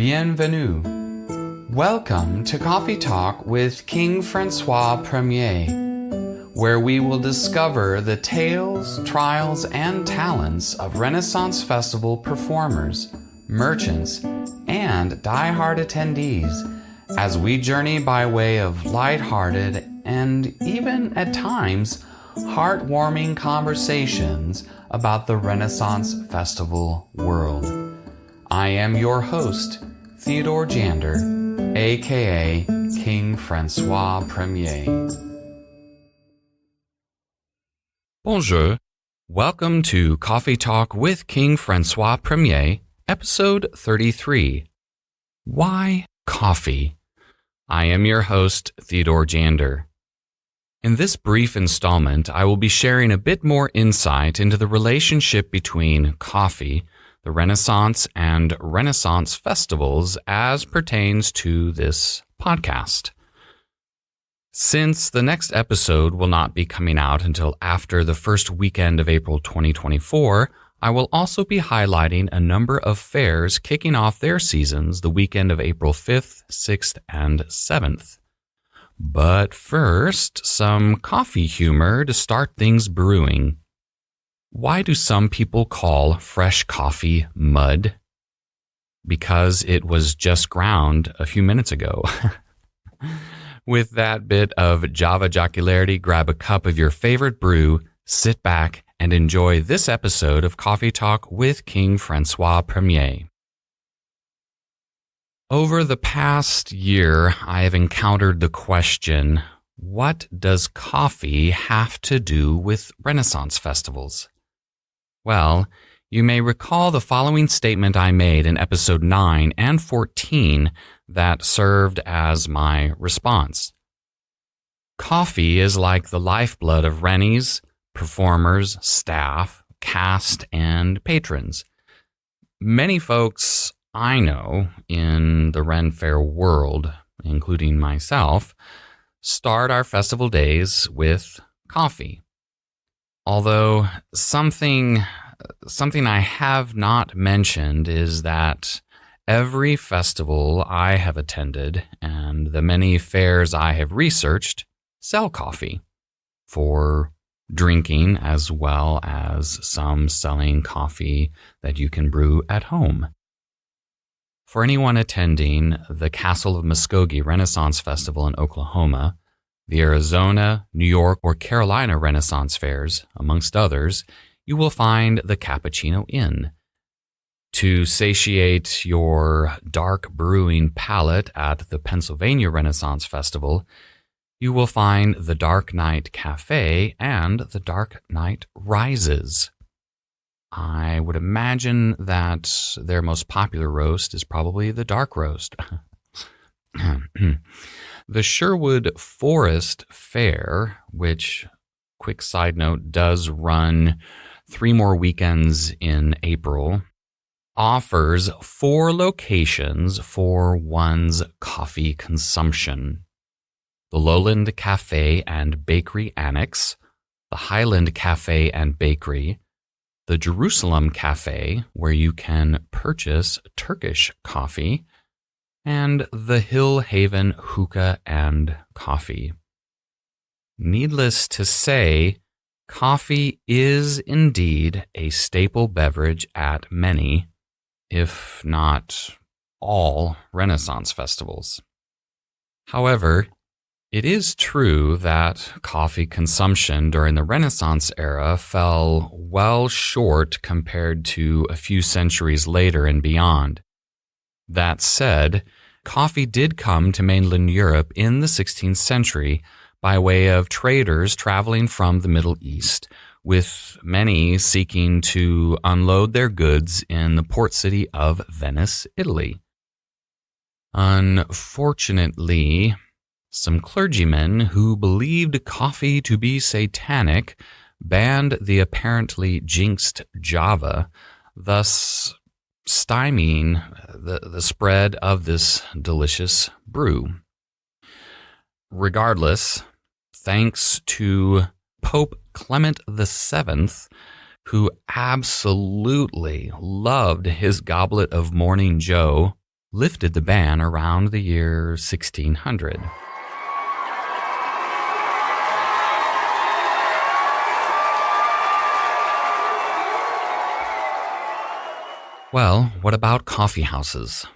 Bienvenue. Welcome to Coffee Talk with King Francois I, where we will discover the tales, trials, and talents of Renaissance Festival performers, merchants, and die-hard attendees as we journey by way of light-hearted and even at times heartwarming conversations about the Renaissance Festival world. I am your host, Theodore Jander, aka King Francois I. Bonjour. Welcome to Coffee Talk with King Francois I, episode 33. Why coffee? I am your host, Theodore Jander. In this brief installment, I will be sharing a bit more insight into the relationship between coffee, the Renaissance, and Renaissance festivals as pertains to this podcast. Since the next episode will not be coming out until after the first weekend of April 2024, I will also be highlighting a number of fairs kicking off their seasons the weekend of April 5th, 6th, and 7th. But first, some coffee humor to start things brewing. Why do some people call fresh coffee mud? Because it was just ground a few minutes ago. With that bit of Java jocularity, grab a cup of your favorite brew, sit back, and enjoy this episode of Coffee Talk with King Francois I. Over the past year, I have encountered the question, what does coffee have to do with Renaissance festivals? Well, you may recall the following statement I made in episode 9 and 14 that served as my response. Coffee is like the lifeblood of Rennies, performers, staff, cast, and patrons. Many folks I know in the Ren Fair world, including myself, start our festival days with coffee. Although something I have not mentioned is that every festival I have attended and the many fairs I have researched sell coffee for drinking as well as some selling coffee that you can brew at home. For anyone attending the Castle of Muskogee Renaissance Festival in Oklahoma, the Arizona, New York, or Carolina Renaissance fairs, amongst others, you will find the Cappuccino Inn. To satiate your dark brewing palate at the Pennsylvania Renaissance Festival, you will find the Dark Night Cafe and the Dark Night Rises. I would imagine that their most popular roast is probably the dark roast. The Sherwood Forest Fair, which, quick side note, does run 3 more weekends in April, offers 4 locations for one's coffee consumption. The Lowland Cafe and Bakery Annex, the Highland Cafe and Bakery, the Jerusalem Cafe, where you can purchase Turkish coffee, and the Hill Haven Hookah and Coffee. Needless to say, coffee is indeed a staple beverage at many, if not all, Renaissance festivals. However, it is true that coffee consumption during the Renaissance era fell well short compared to a few centuries later and beyond. That said, coffee did come to mainland Europe in the 16th century by way of traders traveling from the Middle East, with many seeking to unload their goods in the port city of Venice, Italy. Unfortunately, some clergymen who believed coffee to be satanic banned the apparently jinxed Java, thus stymieing the spread of this delicious brew. Regardless, thanks to Pope Clement VII, who absolutely loved his goblet of Morning Joe, lifted the ban around the year 1600. Well, what about coffee houses?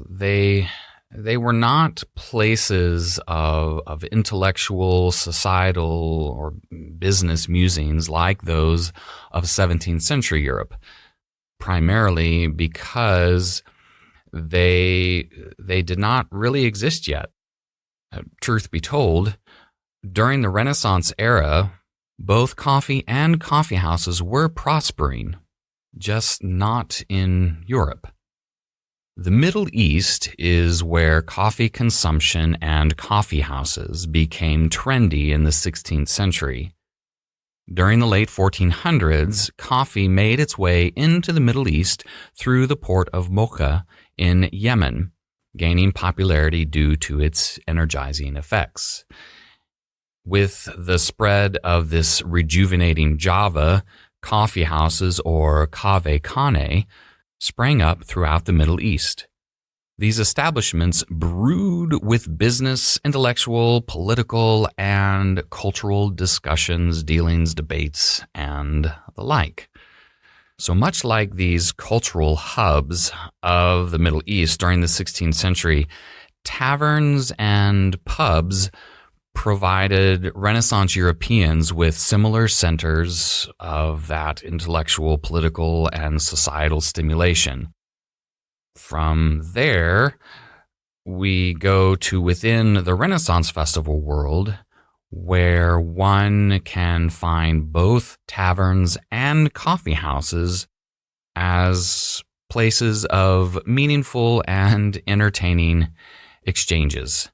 They were not places of intellectual, societal, or business musings like those of 17th century Europe, primarily because they did not really exist yet. Truth be told, during the Renaissance era, both coffee and coffee houses were prospering, just not in Europe. The Middle East is where coffee consumption and coffee houses became trendy in the 16th century. During the late 1400s, coffee made its way into the Middle East through the port of Mocha in Yemen, gaining popularity due to its energizing effects. With the spread of this rejuvenating Java, coffee houses, or kave khane, sprang up throughout the Middle East. These establishments brewed with business, intellectual, political, and cultural discussions, dealings, debates, and the like. So much like these cultural hubs of the Middle East during the 16th century, taverns and pubs provided Renaissance Europeans with similar centers of that intellectual, political, and societal stimulation. From there, we go to within the Renaissance festival world, where one can find both taverns and coffee houses as places of meaningful and entertaining exchanges.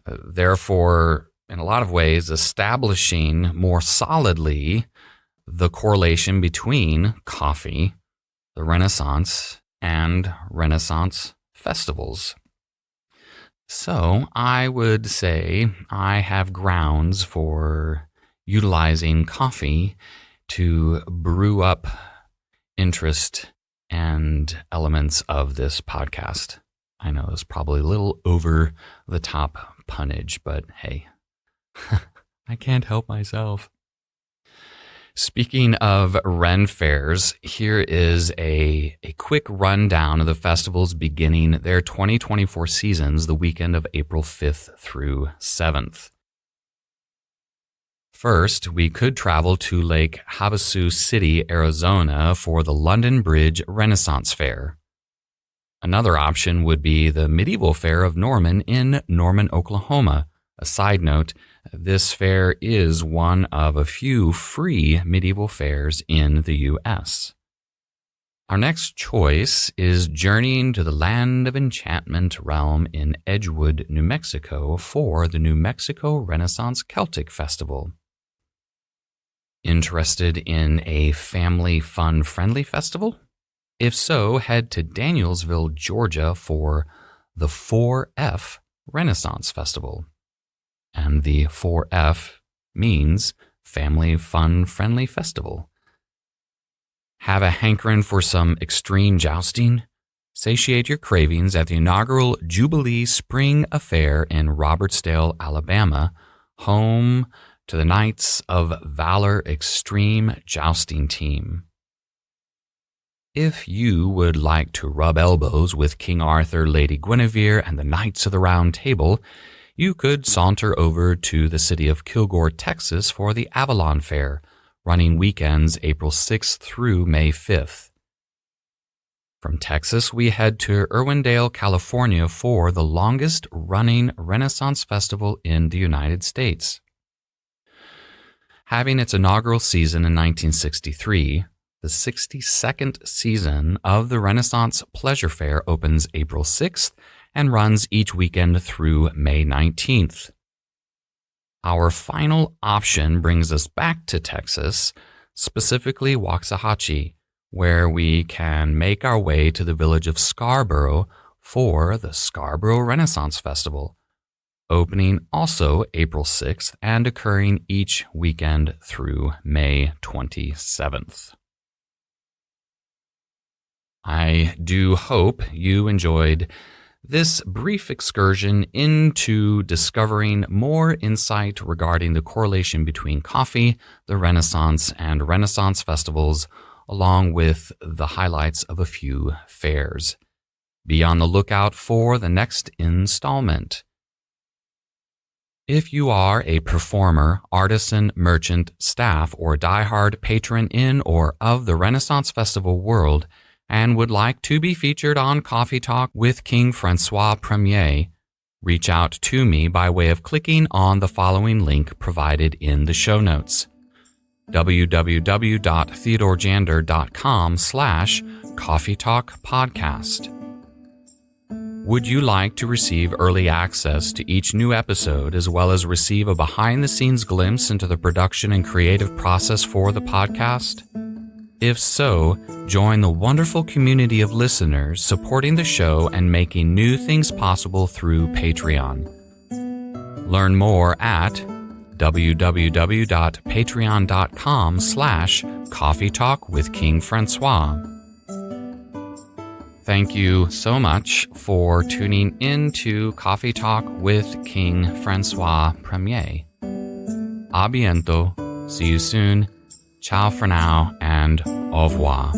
Therefore, in a lot of ways, establishing more solidly the correlation between coffee, the Renaissance, and Renaissance festivals. So I would say I have grounds for utilizing coffee to brew up interest and elements of this podcast. I know it's probably a little over the top punnage, but hey, I can't help myself. Speaking of Ren fairs, here is a quick rundown of the festivals beginning their 2024 seasons the weekend of April 5th through 7th. First, we could travel to Lake Havasu City, Arizona for the London Bridge Renaissance Fair. Another option would be the Medieval Fair of Norman in Norman, Oklahoma. A side note, this fair is one of a few free medieval fairs in the U.S. Our next choice is journeying to the Land of Enchantment realm in Edgewood, New Mexico for the New Mexico Renaissance Celtic Festival. Interested in a family fun-friendly festival? If so, head to Danielsville, Georgia for the 4F Renaissance Festival. And the 4F means Family Fun Friendly Festival. Have a hankering for some extreme jousting? Satiate your cravings at the inaugural Jubilee Spring Affair in Robertsdale, Alabama, home to the Knights of Valor Extreme Jousting Team. If you would like to rub elbows with King Arthur, Lady Guinevere, and the Knights of the Round Table, you could saunter over to the city of Kilgore, Texas for the Avalon Fair, running weekends April 6th through May 5th. From Texas, we head to Irwindale, California for the longest running Renaissance Festival in the United States. Having its inaugural season in 1963, the 62nd season of the Renaissance Pleasure Fair opens April 6th and runs each weekend through May 19th. Our final option brings us back to Texas, specifically Waxahachie, where we can make our way to the village of Scarborough for the Scarborough Renaissance Festival, opening also April 6th and occurring each weekend through May 27th. I do hope you enjoyed this brief excursion into discovering more insight regarding the correlation between coffee, the Renaissance, and Renaissance festivals, along with the highlights of a few fairs. Be on the lookout for the next installment. If you are a performer, artisan, merchant, staff, or diehard patron in or of the Renaissance Festival world and would like to be featured on Coffee Talk with King Francois I, reach out to me by way of clicking on the following link provided in the show notes: www.theodorejander.com/coffeetalkpodcast. Would you like to receive early access to each new episode, as well as receive a behind-the-scenes glimpse into the production and creative process for the podcast? If so, join the wonderful community of listeners supporting the show and making new things possible through Patreon. Learn more at www.patreon.com/coffeetalkwithkingfrancois. Thank you so much for tuning in to Coffee Talk with King Francois I. A bientôt. See you soon. Ciao for now and au revoir.